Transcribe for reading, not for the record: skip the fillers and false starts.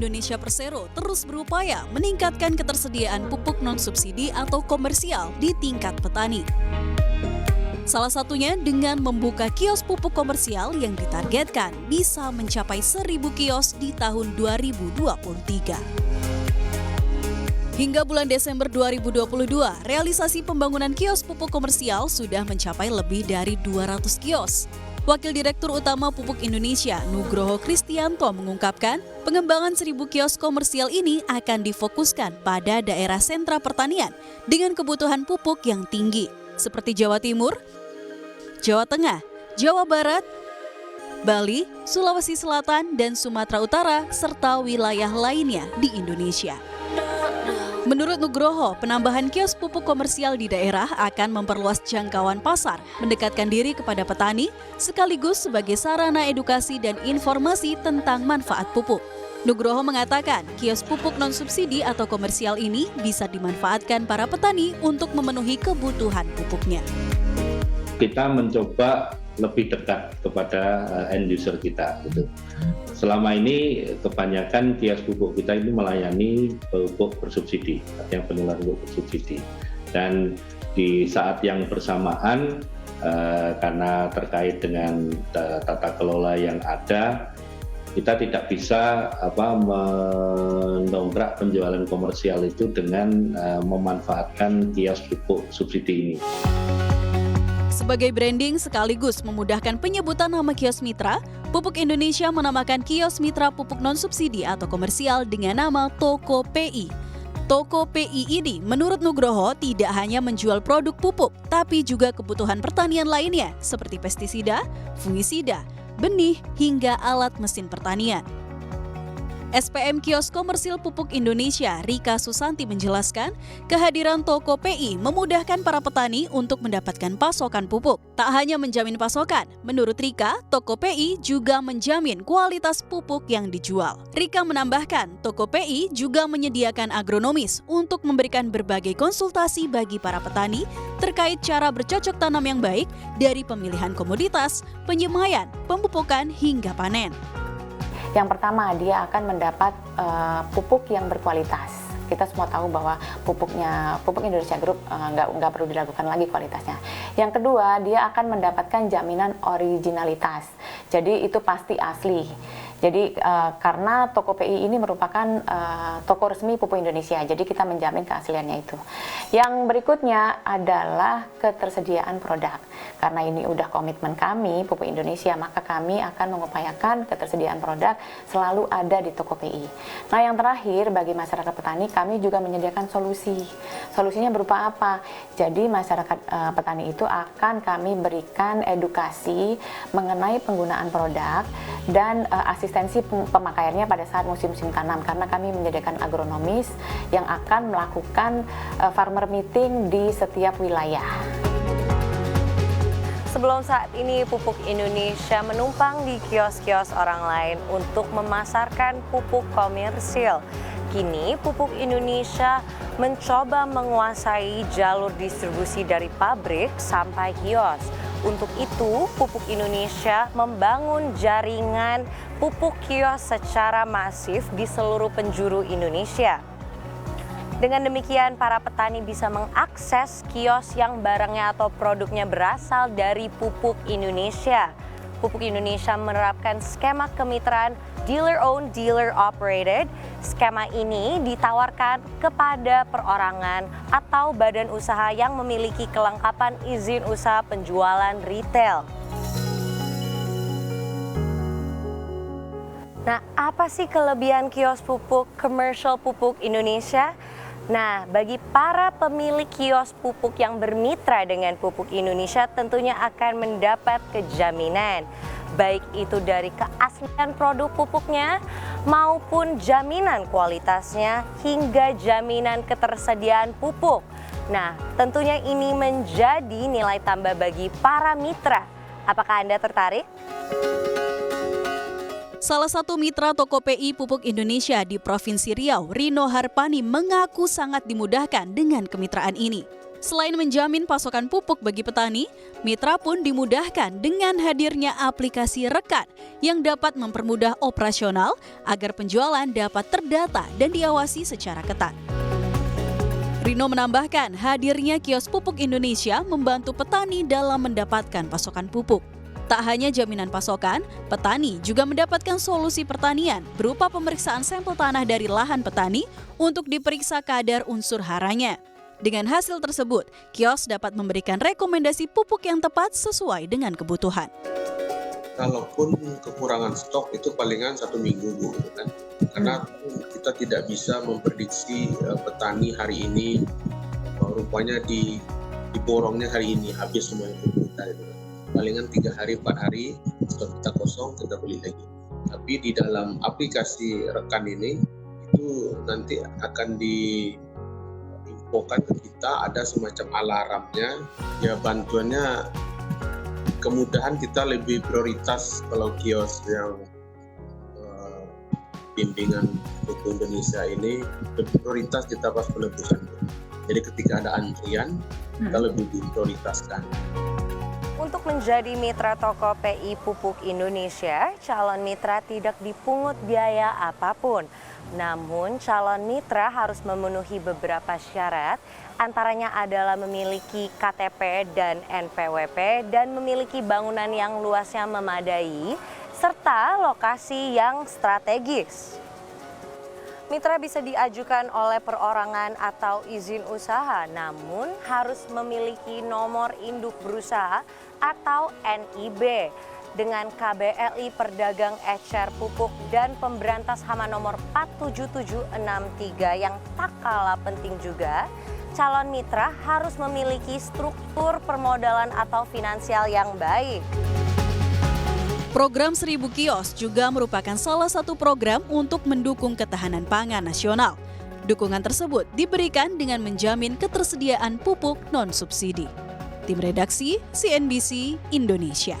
Indonesia Persero terus berupaya meningkatkan ketersediaan pupuk non-subsidi atau komersial di tingkat petani. Salah satunya dengan membuka kios pupuk komersial yang ditargetkan bisa mencapai 1.000 kios di tahun 2023. Hingga bulan Desember 2022, realisasi pembangunan kios pupuk komersial sudah mencapai lebih dari 200 kios. Wakil Direktur Utama Pupuk Indonesia, Nugroho Kristianto mengungkapkan, pengembangan 1.000 kios komersial ini akan difokuskan pada daerah sentra pertanian dengan kebutuhan pupuk yang tinggi, seperti Jawa Timur, Jawa Tengah, Jawa Barat, Bali, Sulawesi Selatan, dan Sumatera Utara, serta wilayah lainnya di Indonesia. Menurut Nugroho, penambahan kios pupuk komersial di daerah akan memperluas jangkauan pasar, mendekatkan diri kepada petani, sekaligus sebagai sarana edukasi dan informasi tentang manfaat pupuk. Nugroho mengatakan, kios pupuk non-subsidi atau komersial ini bisa dimanfaatkan para petani untuk memenuhi kebutuhan pupuknya. Kita mencoba lebih dekat kepada end user kita gitu. Selama ini kebanyakan kios pupuk kita ini melayani pupuk bersubsidi, artinya penjualan pupuk bersubsidi. Dan di saat yang bersamaan karena terkait dengan tata kelola yang ada, kita tidak bisa mendongkrak penjualan komersial itu dengan memanfaatkan kios pupuk subsidi ini. Sebagai branding sekaligus memudahkan penyebutan nama kios mitra, Pupuk Indonesia menamakan kios mitra pupuk non-subsidi atau komersial dengan nama Toko PI. Toko PI ini menurut Nugroho tidak hanya menjual produk pupuk, tapi juga kebutuhan pertanian lainnya seperti pestisida, fungisida, benih, hingga alat mesin pertanian. SPM Kios Komersil Pupuk Indonesia, Rika Susanti menjelaskan, kehadiran Toko PI memudahkan para petani untuk mendapatkan pasokan pupuk. Tak hanya menjamin pasokan, menurut Rika, Toko PI juga menjamin kualitas pupuk yang dijual. Rika menambahkan, Toko PI juga menyediakan agronomis untuk memberikan berbagai konsultasi bagi para petani terkait cara bercocok tanam yang baik dari pemilihan komoditas, penyemaian, pemupukan, hingga panen. Yang pertama, dia akan mendapat pupuk yang berkualitas. Kita semua tahu bahwa pupuk Indonesia Group nggak perlu diragukan lagi kualitasnya. Yang kedua, dia akan mendapatkan jaminan originalitas. Jadi itu pasti asli. Jadi karena Toko PI ini merupakan toko resmi Pupuk Indonesia, jadi kita menjamin keasliannya itu. Yang berikutnya adalah ketersediaan produk. Karena ini udah komitmen kami Pupuk Indonesia, maka kami akan mengupayakan ketersediaan produk selalu ada di Toko PI. Nah, yang terakhir bagi masyarakat petani, kami juga menyediakan solusi. Solusinya berupa apa? Jadi masyarakat petani itu akan kami berikan edukasi mengenai penggunaan produk dan asistensi pemakaiannya pada saat musim-musim tanam, karena kami menyediakan agronomis yang akan melakukan farmer meeting di setiap wilayah. Sebelum saat ini Pupuk Indonesia menumpang di kios-kios orang lain untuk memasarkan pupuk komersil. Kini Pupuk Indonesia mencoba menguasai jalur distribusi dari pabrik sampai kios. Untuk itu, Pupuk Indonesia membangun jaringan pupuk kios secara masif di seluruh penjuru Indonesia. Dengan demikian, para petani bisa mengakses kios yang barangnya atau produknya berasal dari Pupuk Indonesia. Pupuk Indonesia menerapkan skema kemitraan dealer-owned, dealer-operated. Skema ini ditawarkan kepada perorangan atau badan usaha yang memiliki kelengkapan izin usaha penjualan retail. Nah, apa sih kelebihan kios pupuk komersial Pupuk Indonesia? Nah, bagi para pemilik kios pupuk yang bermitra dengan Pupuk Indonesia tentunya akan mendapat kejaminan, baik itu dari keaslian produk pupuknya maupun jaminan kualitasnya hingga jaminan ketersediaan pupuk. Nah, tentunya ini menjadi nilai tambah bagi para mitra. Apakah Anda tertarik? Salah satu mitra Toko PI Pupuk Indonesia di Provinsi Riau, Rino Harpani, mengaku sangat dimudahkan dengan kemitraan ini. Selain menjamin pasokan pupuk bagi petani, mitra pun dimudahkan dengan hadirnya aplikasi Rekan yang dapat mempermudah operasional agar penjualan dapat terdata dan diawasi secara ketat. Rino menambahkan hadirnya kios pupuk Indonesia membantu petani dalam mendapatkan pasokan pupuk. Tak hanya jaminan pasokan, petani juga mendapatkan solusi pertanian berupa pemeriksaan sampel tanah dari lahan petani untuk diperiksa kadar unsur haranya. Dengan hasil tersebut, kios dapat memberikan rekomendasi pupuk yang tepat sesuai dengan kebutuhan. Kalaupun kekurangan stok itu palingan 1 minggu, Bu, kan? Karena kita tidak bisa memprediksi petani hari ini rupanya diborongnya hari ini habis semuanya kita itu. Palingan 3 hari 4 hari stok kita kosong, kita beli lagi. Tapi di dalam aplikasi Rekan ini itu nanti akan diinfokan ke kita, ada semacam alarmnya. Ya bantuannya kemudahan kita lebih prioritas kalau kios yang bimbingan Pupuk Indonesia ini lebih prioritas kita pas penebusan. Jadi ketika ada antrian kita lebih diprioritaskan. Untuk menjadi mitra toko PI Pupuk Indonesia, calon mitra tidak dipungut biaya apapun. Namun calon mitra harus memenuhi beberapa syarat, antaranya adalah memiliki KTP dan NPWP dan memiliki bangunan yang luasnya memadai, serta lokasi yang strategis. Mitra bisa diajukan oleh perorangan atau izin usaha, namun harus memiliki nomor induk berusaha atau NIB dengan KBLI Perdagang Ecer Pupuk dan Pemberantas Hama nomor 47763 yang tak kalah penting juga. Calon mitra harus memiliki struktur permodalan atau finansial yang baik. Program 1000 Kios juga merupakan salah satu program untuk mendukung ketahanan pangan nasional. Dukungan tersebut diberikan dengan menjamin ketersediaan pupuk non-subsidi. Tim Redaksi CNBC Indonesia.